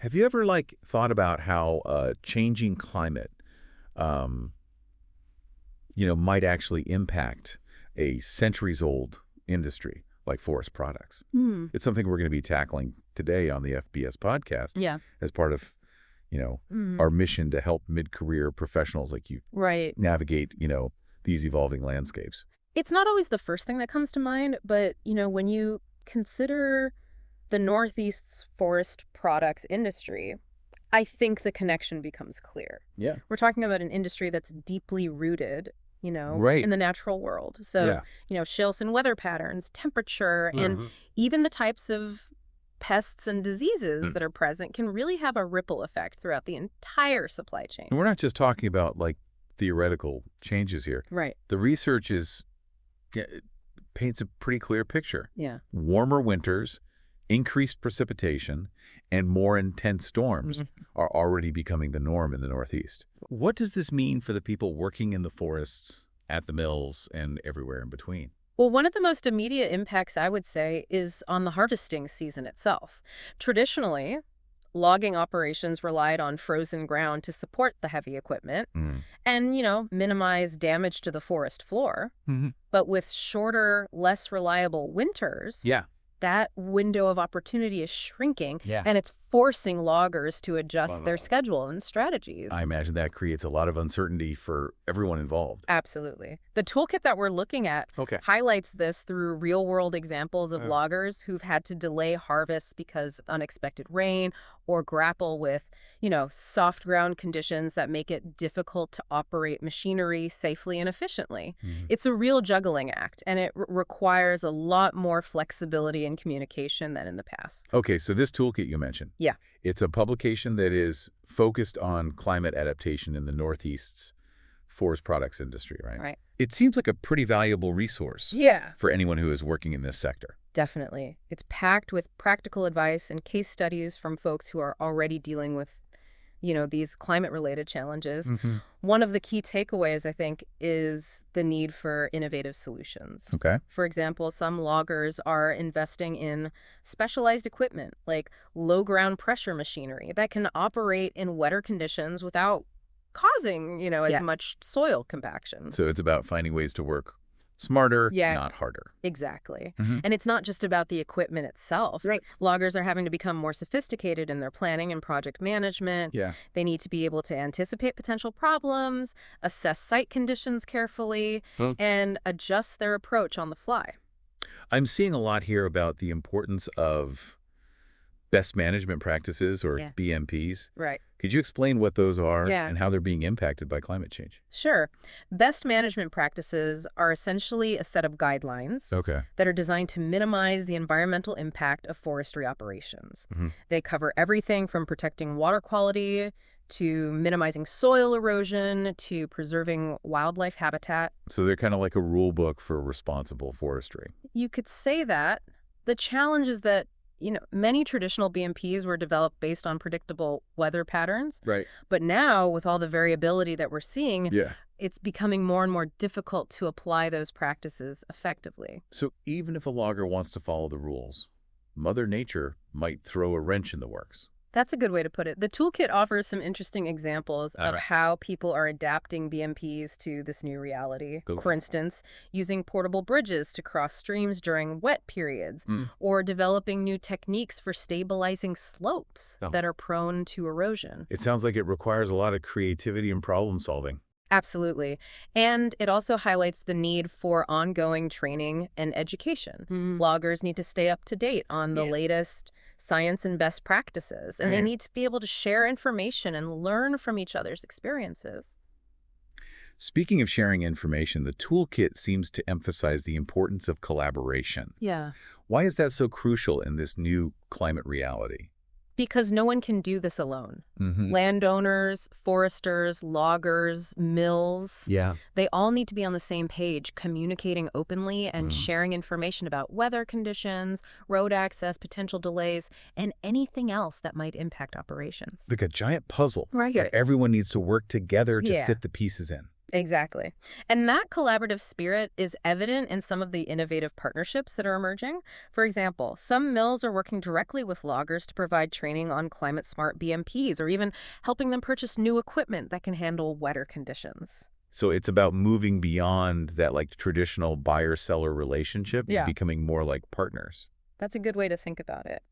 Have you ever thought about how changing climate, um, might actually impact a centuries-old industry like forest products? Hmm. It's something we're going to be tackling today on the FBS podcast Yeah. as part of, you know, Mhm. our mission to help mid-career professionals like you Right. navigate, these evolving landscapes. It's not always the first thing that comes to mind, but, when you consider the Northeast's forest products industry, I think the connection becomes clear. Yeah. We're talking about an industry that's deeply rooted, in Right. the natural world. So, Yeah. shifts in weather patterns, temperature, and Mhm. even the types of pests and diseases Mm. that are present can really have a ripple effect throughout the entire supply chain. And we're not just talking about theoretical changes here. Right. The research it paints a pretty clear picture. Yeah. Warmer winters, increased precipitation, and more intense storms are already becoming the norm in the Northeast. What does this mean for the people working in the forests, at the mills, and everywhere in between? Well, one of the most immediate impacts, I would say, is on the harvesting season itself. Traditionally, logging operations relied on frozen ground to support the heavy equipment Mm. and, minimize damage to the forest floor. Hmm. But with shorter, less reliable winters, Yeah. that window of opportunity is shrinking, Yeah. and it's forcing loggers to adjust their schedule and strategies. I imagine that creates a lot of uncertainty for everyone involved. Absolutely. The toolkit that we're looking at Okay. highlights this through real-world examples of Oh. loggers who've had to delay harvests because of unexpected rain or grapple with, soft ground conditions that make it difficult to operate machinery safely and efficiently. Mhm. It's a real juggling act, and it requires a lot more flexibility and communication than in the past. Okay, so this toolkit you mentioned. Yeah. It's a publication that is focused on climate adaptation in the Northeast's forest products industry, right? Right. It seems like a pretty valuable resource Yeah. for anyone who is working in this sector. Definitely. It's packed with practical advice and case studies from folks who are already dealing with, these climate-related challenges. Mm-hmm. One of the key takeaways, I think, is the need for innovative solutions. Okay. For example, some loggers are investing in specialized equipment, like low-ground pressure machinery, that can operate in wetter conditions without causing, as Yeah. much soil compaction. So it's about finding ways to work smarter, Yeah. not harder. Exactly. Mhm. And it's not just about the equipment itself. Right. Loggers are having to become more sophisticated in their planning and project management. Yeah. They need to be able to anticipate potential problems, assess site conditions carefully, and adjust their approach on the fly. I'm seeing a lot here about the importance of best management practices, or Yeah. BMPs. Right. Could you explain what those are Yeah. and how they're being impacted by climate change? Sure. Best management practices are essentially a set of guidelines Okay. that are designed to minimize the environmental impact of forestry operations. Mhm. They cover everything from protecting water quality to minimizing soil erosion to preserving wildlife habitat. So they're kind of like a rule book for responsible forestry. You could say that. The challenge is that, many traditional BMPs were developed based on predictable weather patterns. Right. But now, with all the variability that we're seeing, Yeah. it's becoming more and more difficult to apply those practices effectively. So even if a logger wants to follow the rules, Mother Nature might throw a wrench in the works. That's a good way to put it. The toolkit offers some interesting examples All of right. how people are adapting BMPs to this new reality. Go. For instance, using portable bridges to cross streams during wet periods, Mm. or developing new techniques for stabilizing slopes Oh. that are prone to erosion. It sounds like it requires a lot of creativity and problem solving. Absolutely. And it also highlights the need for ongoing training and education. Loggers need to stay up to date on the latest science and best practices, and they need to be able to share information and learn from each other's experiences. Speaking of sharing information, the toolkit seems to emphasize the importance of collaboration. Yeah. Why is that so crucial in this new climate reality? Because no one can do this alone. Mm-hmm. Landowners, foresters, loggers, mills, Yeah. they all need to be on the same page, communicating openly and sharing information about weather conditions, road access, potential delays, and anything else that might impact operations. Like a giant puzzle Right. that everyone needs to work together to Yeah. fit the pieces in. Exactly. And that collaborative spirit is evident in some of the innovative partnerships that are emerging. For example, some mills are working directly with loggers to provide training on climate-smart BMPs or even helping them purchase new equipment that can handle wetter conditions. So it's about moving beyond that like traditional buyer-seller relationship and Yeah. becoming more like partners. That's a good way to think about it.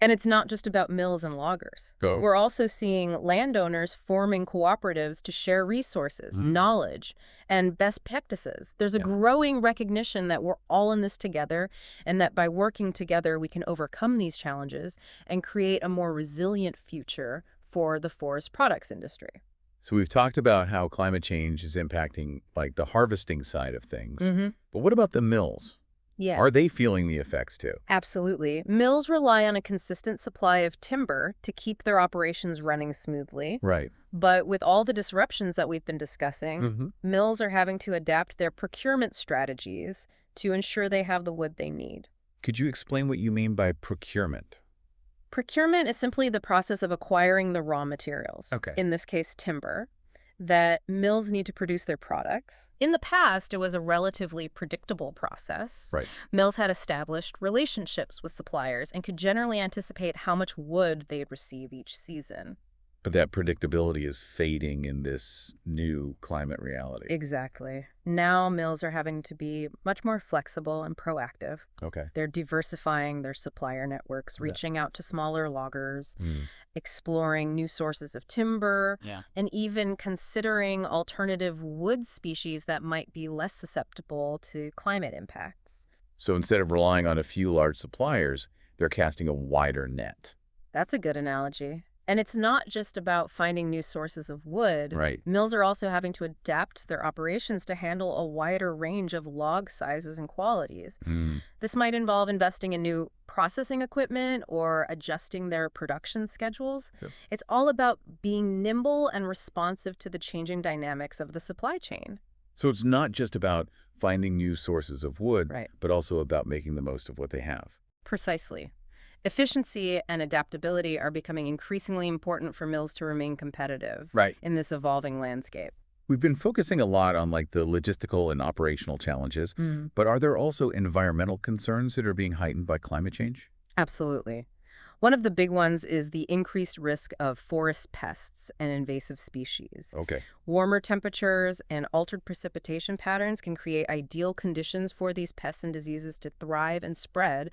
And it's not just about mills and loggers. Oh. We're also seeing landowners forming cooperatives to share resources, knowledge, and best practices. There's a growing recognition that we're all in this together and that by working together, we can overcome these challenges and create a more resilient future for the forest products industry. So we've talked about how climate change is impacting like the harvesting side of things. But what about the mills? Yeah. Are they feeling the effects too? Absolutely. Mills rely on a consistent supply of timber to keep their operations running smoothly. Right. But with all the disruptions that we've been discussing, mills are having to adapt their procurement strategies to ensure they have the wood they need. Could you explain what you mean by procurement? Procurement is simply the process of acquiring the raw materials, in this case timber, that mills need to produce their products. In the past, it was a relatively predictable process. Right. Mills had established relationships with suppliers and could generally anticipate how much wood they'd receive each season. But that predictability is fading in this new climate reality. Exactly. Now mills are having to be much more flexible and proactive. Okay. They're diversifying their supplier networks, reaching out to smaller loggers, exploring new sources of timber, and even considering alternative wood species that might be less susceptible to climate impacts. So instead of relying on a few large suppliers, they're casting a wider net. That's a good analogy. And it's not just about finding new sources of wood. Right. Mills are also having to adapt their operations to handle a wider range of log sizes and qualities. This might involve investing in new processing equipment or adjusting their production schedules. It's all about being nimble and responsive to the changing dynamics of the supply chain. So it's not just about finding new sources of wood, Right. but also about making the most of what they have. Precisely. Efficiency and adaptability are becoming increasingly important for mills to remain competitive in this evolving landscape. We've been focusing a lot on like the logistical and operational challenges, but are there also environmental concerns that are being heightened by climate change? Absolutely. One of the big ones is the increased risk of forest pests and invasive species. Okay. Warmer temperatures and altered precipitation patterns can create ideal conditions for these pests and diseases to thrive and spread,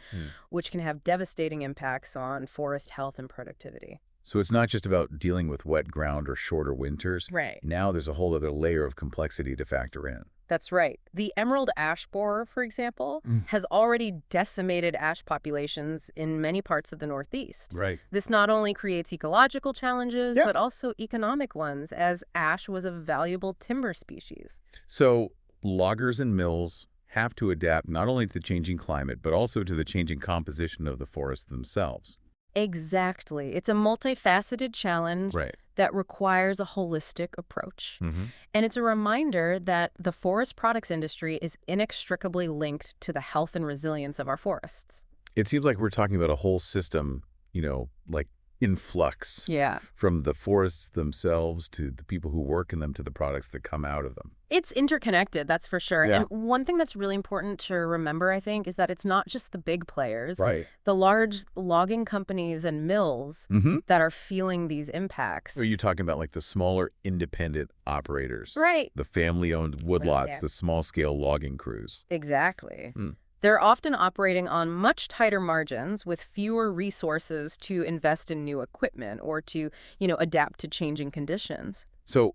which can have devastating impacts on forest health and productivity. So it's not just about dealing with wet ground or shorter winters. Right. Now there's a whole other layer of complexity to factor in. That's right. The emerald ash borer, for example, has already decimated ash populations in many parts of the Northeast. Right. This not only creates ecological challenges, but also economic ones, as ash was a valuable timber species. So loggers and mills have to adapt not only to the changing climate, but also to the changing composition of the forests themselves. Exactly. It's a multifaceted challenge that requires a holistic approach. And it's a reminder that the forest products industry is inextricably linked to the health and resilience of our forests. It seems like we're talking about a whole system, you know, like in flux. Yeah. From the forests themselves to the people who work in them to the products that come out of them. It's interconnected, that's for sure. Yeah. And one thing that's really important to remember, I think, is that it's not just the big players. Right. The large logging companies and mills that are feeling these impacts. Are you talking about like the smaller independent operators? Right. The family-owned woodlots, the small-scale logging crews. Exactly. They're often operating on much tighter margins with fewer resources to invest in new equipment or to, adapt to changing conditions. So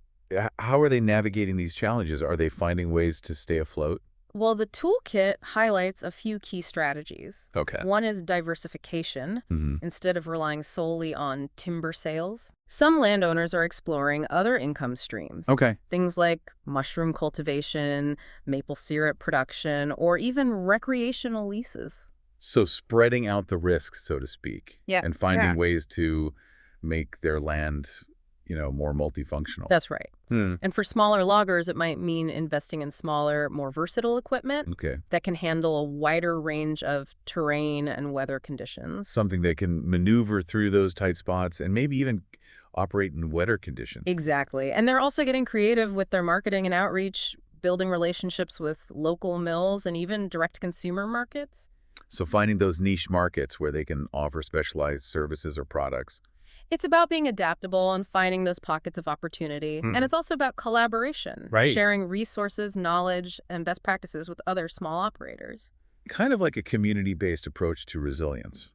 how are they navigating these challenges? Are they finding ways to stay afloat? Well, the toolkit highlights a few key strategies. Okay. One is diversification, instead of relying solely on timber sales. Some landowners are exploring other income streams. Okay. Things like mushroom cultivation, maple syrup production, or even recreational leases. So spreading out the risk, so to speak, and finding ways to make their land, more multifunctional. That's right. And for smaller loggers, it might mean investing in smaller, more versatile equipment that can handle a wider range of terrain and weather conditions. Something that can maneuver through those tight spots and maybe even operate in wetter conditions. Exactly. And they're also getting creative with their marketing and outreach, building relationships with local mills and even direct consumer markets. So finding those niche markets where they can offer specialized services or products. It's about being adaptable and finding those pockets of opportunity. And it's also about collaboration, Right. sharing resources, knowledge, and best practices with other small operators. Kind of like a community-based approach to resilience.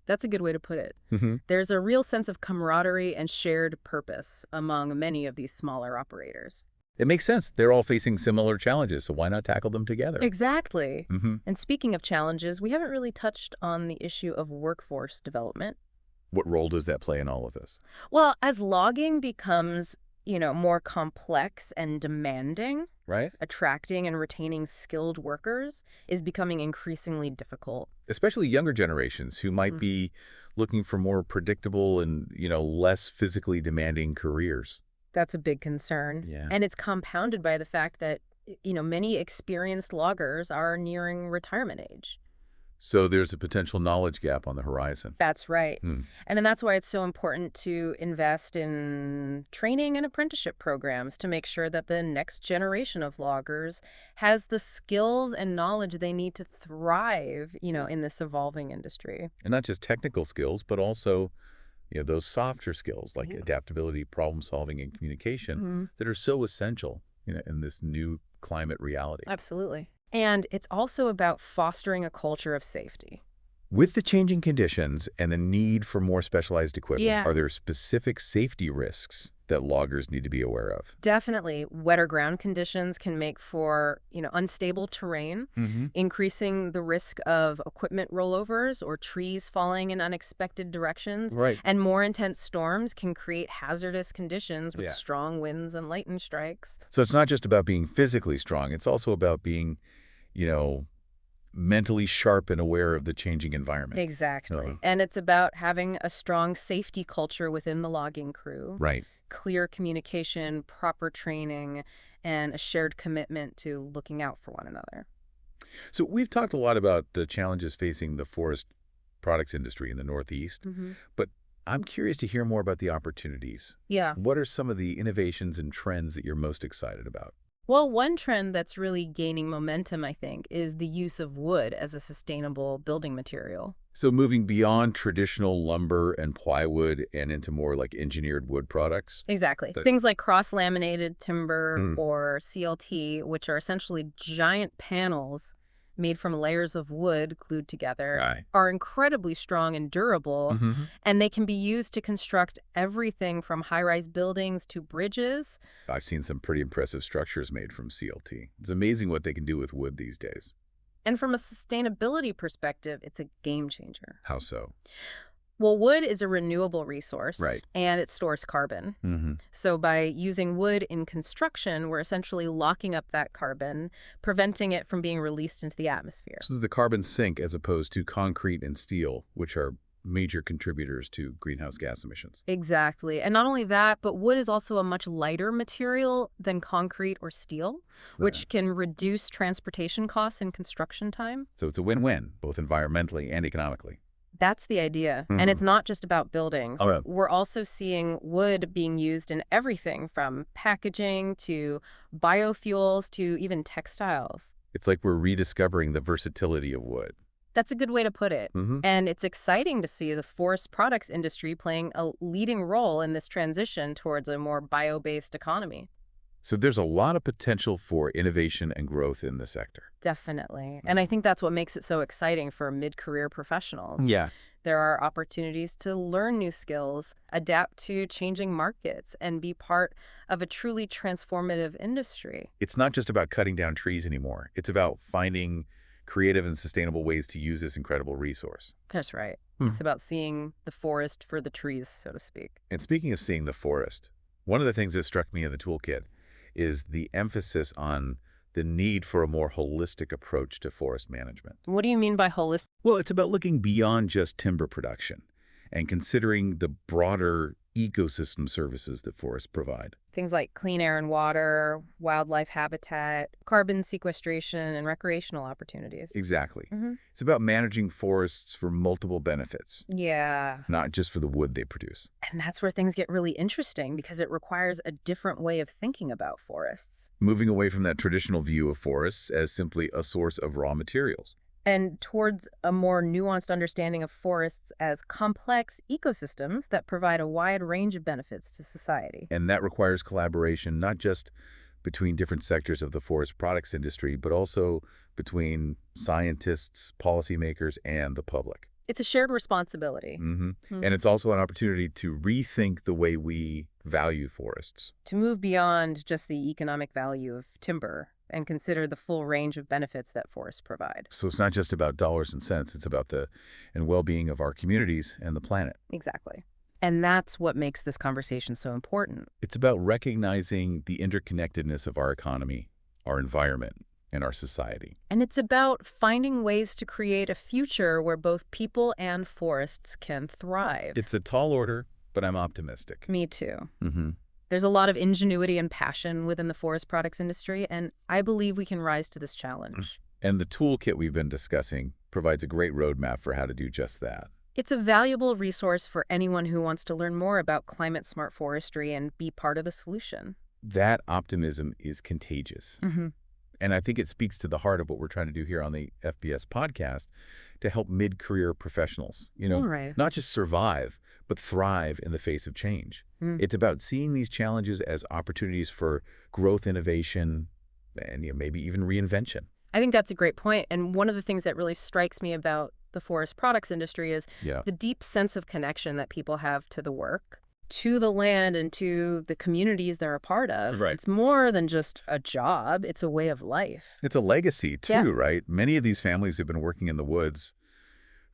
That's a good way to put it. Mm-hmm. There's a real sense of camaraderie and shared purpose among many of these smaller operators. It makes sense. They're all facing similar challenges, so why not tackle them together? Exactly. Mm-hmm. And speaking of challenges, we haven't really touched on the issue of workforce development. What role does that play in all of this? Well, as logging becomes, more complex and demanding, Right? attracting and retaining skilled workers is becoming increasingly difficult. Especially younger generations who might be looking for more predictable and, less physically demanding careers. That's a big concern. Yeah. And it's compounded by the fact that, many experienced loggers are nearing retirement age. So there's a potential knowledge gap on the horizon. That's right. Hmm. And then that's why it's so important to invest in training and apprenticeship programs to make sure that the next generation of loggers has the skills and knowledge they need to thrive, in this evolving industry. And not just technical skills, but also, those softer skills like adaptability, problem solving, and communication that are so essential, in this new climate reality. Absolutely. And it's also about fostering a culture of safety. With the changing conditions and the need for more specialized equipment, Yeah. are there specific safety risks that loggers need to be aware of? Definitely, wetter ground conditions can make for, unstable terrain, increasing the risk of equipment rollovers or trees falling in unexpected directions. Right. And more intense storms can create hazardous conditions with Yeah. strong winds and lightning strikes. So it's not just about being physically strong. It's also about being, mentally sharp and aware of the changing environment. Exactly. And it's about having a strong safety culture within the logging crew. Right. Clear communication, proper training, and a shared commitment to looking out for one another. So we've talked a lot about the challenges facing the forest products industry in the Northeast, but I'm curious to hear more about the opportunities. Yeah. What are some of the innovations and trends that you're most excited about? Well, one trend that's really gaining momentum, I think, is the use of wood as a sustainable building material. So moving beyond traditional lumber and plywood and into more like engineered wood products? Exactly. Things like cross-laminated timber or CLT, which are essentially giant panels made from layers of wood glued together, are incredibly strong and durable, and they can be used to construct everything from high-rise buildings to bridges. I've seen some pretty impressive structures made from CLT. It's amazing what they can do with wood these days. And from a sustainability perspective, it's a game changer. How so? Well, wood is a renewable resource, Right. and it stores carbon. So by using wood in construction, we're essentially locking up that carbon, preventing it from being released into the atmosphere. So this is the carbon sink as opposed to concrete and steel, which are major contributors to greenhouse gas emissions. Exactly. And not only that, but wood is also a much lighter material than concrete or steel, which can reduce transportation costs and construction time. So it's a win-win, both environmentally and economically. That's the idea. And it's not just about buildings. Oh, yeah. We're also seeing wood being used in everything from packaging to biofuels to even textiles. It's like we're rediscovering the versatility of wood. That's a good way to put it. And it's exciting to see the forest products industry playing a leading role in this transition towards a more bio-based economy. So there's a lot of potential for innovation and growth in the sector. Definitely. And I think that's what makes it so exciting for mid-career professionals. Yeah. There are opportunities to learn new skills, adapt to changing markets, and be part of a truly transformative industry. It's not just about cutting down trees anymore. It's about finding creative and sustainable ways to use this incredible resource. That's right. It's about seeing the forest for the trees, so to speak. And speaking of seeing the forest, one of the things that struck me in the toolkit is the emphasis on the need for a more holistic approach to forest management. What do you mean by holistic? Well, it's about looking beyond just timber production and considering the broader ecosystem services that forests provide. Things like clean air and water, wildlife habitat, carbon sequestration, and recreational opportunities. Exactly. Hmm. It's about managing forests for multiple benefits, Yeah. not just for the wood they produce. And that's where things get really interesting because it requires a different way of thinking about forests. Moving away from that traditional view of forests as simply a source of raw materials. And towards a more nuanced understanding of forests as complex ecosystems that provide a wide range of benefits to society. And that requires collaboration, not just between different sectors of the forest products industry, but also between scientists, policymakers, and the public. It's a shared responsibility. And it's also an opportunity to rethink the way we value forests. To move beyond just the economic value of timber and consider the full range of benefits that forests provide. So it's not just about dollars and cents, it's about the well-being of our communities and the planet. Exactly. And that's what makes this conversation so important. It's about recognizing the interconnectedness of our economy, our environment, and our society. And it's about finding ways to create a future where both people and forests can thrive. It's a tall order, but I'm optimistic. Me too. There's a lot of ingenuity and passion within the forest products industry, and I believe we can rise to this challenge. And the toolkit we've been discussing provides a great roadmap for how to do just that. It's a valuable resource for anyone who wants to learn more about climate-smart forestry and be part of the solution. That optimism is contagious. And I think it speaks to the heart of what we're trying to do here on the FBS podcast to help mid-career professionals, not just survive, but thrive in the face of change. It's about seeing these challenges as opportunities for growth, innovation, and maybe even reinvention. I think that's a great point. And one of the things that really strikes me about the forest products industry is the deep sense of connection that people have to the work, to the land, and to the communities they're a part of. Right. It's more than just a job. It's a way of life. It's a legacy, too, Yeah. right? Many of these families have been working in the woods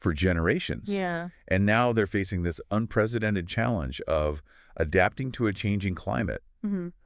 for generations. Yeah. And now they're facing this unprecedented challenge of adapting to a changing climate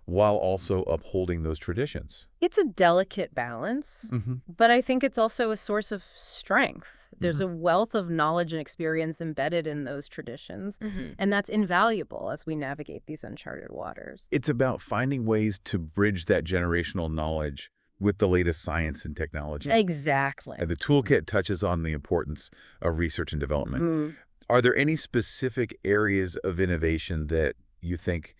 while also upholding those traditions. It's a delicate balance, but I think it's also a source of strength. There's a wealth of knowledge and experience embedded in those traditions, and that's invaluable as we navigate these uncharted waters. It's about finding ways to bridge that generational knowledge with the latest science and technology. Exactly. And the toolkit touches on the importance of research and development. Are there any specific areas of innovation that you think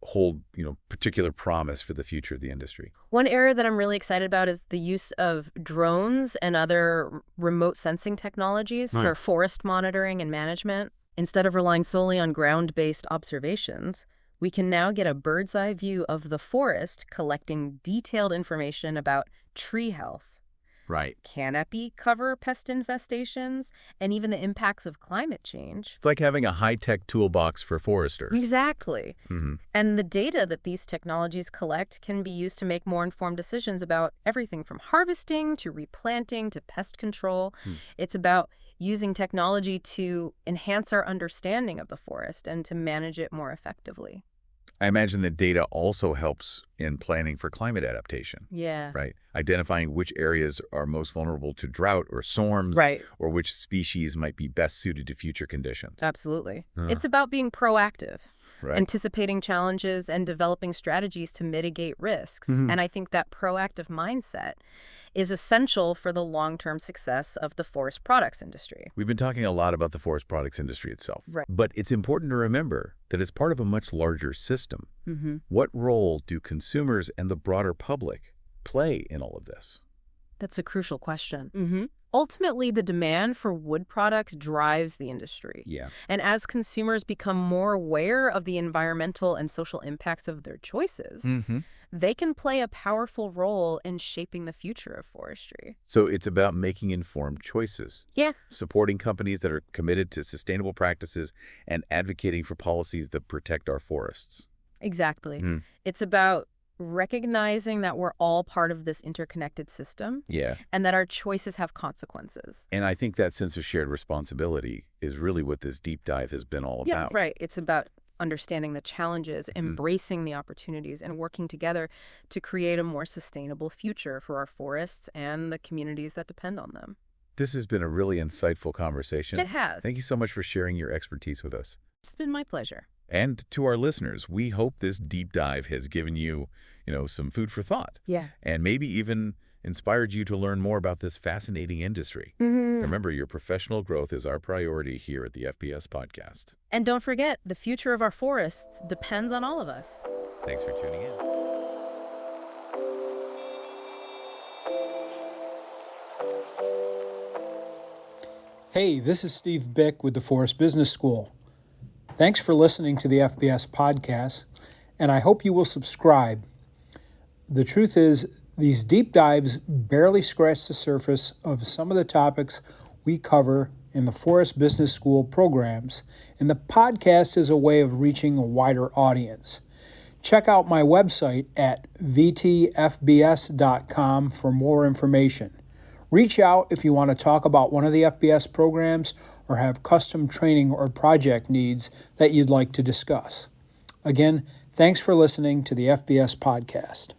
hold, particular promise for the future of the industry? One area that I'm really excited about is the use of drones and other remote sensing technologies for forest monitoring and management. Instead of relying solely on ground-based observations, we can now get a bird's eye view of the forest, collecting detailed information about tree health, Right. canopy cover pest infestations, and even the impacts of climate change. It's like having a high-tech toolbox for foresters. Exactly. And the data that these technologies collect can be used to make more informed decisions about everything from harvesting to replanting to pest control. It's about using technology to enhance our understanding of the forest and to manage it more effectively. I imagine that data also helps in planning for climate adaptation. Yeah. Right. Identifying which areas are most vulnerable to drought or storms. Right. Or which species might be best suited to future conditions. Absolutely. It's about being proactive, Right. anticipating challenges, and developing strategies to mitigate risks. And I think that proactive mindset is essential for the long-term success of the forest products industry. We've been talking a lot about the forest products industry itself. Right. But it's important to remember that it's part of a much larger system. What role do consumers and the broader public play in all of this? That's a crucial question. Ultimately, the demand for wood products drives the industry. Yeah. And as consumers become more aware of the environmental and social impacts of their choices, they can play a powerful role in shaping the future of forestry. So it's about making informed choices. Yeah. Supporting companies that are committed to sustainable practices and advocating for policies that protect our forests. Exactly. It's about recognizing that we're all part of this interconnected system Yeah. and that our choices have consequences. And I think that sense of shared responsibility is really what this deep dive has been all Yeah, about. right. It's about understanding the challenges, embracing the opportunities, and working together to create a more sustainable future for our forests and the communities that depend on them. This has been a really insightful conversation. It has. Thank you so much for sharing your expertise with us. It's been my pleasure. And to our listeners, we hope this deep dive has given you, some food for thought. Yeah. And maybe even inspired you to learn more about this fascinating industry. Remember, your professional growth is our priority here at the FPS Podcast. And don't forget, the future of our forests depends on all of us. Thanks for tuning in. Hey, this is Steve Bick with the Forest Business School. Thanks for listening to the FBS podcast, and I hope you will subscribe. The truth is, these deep dives barely scratch the surface of some of the topics we cover in the Forest Business School programs, and the podcast is a way of reaching a wider audience. Check out my website at vtfbs.com for more information. Reach out if you want to talk about one of the FBS programs or have custom training or project needs that you'd like to discuss. Again, thanks for listening to the FBS podcast.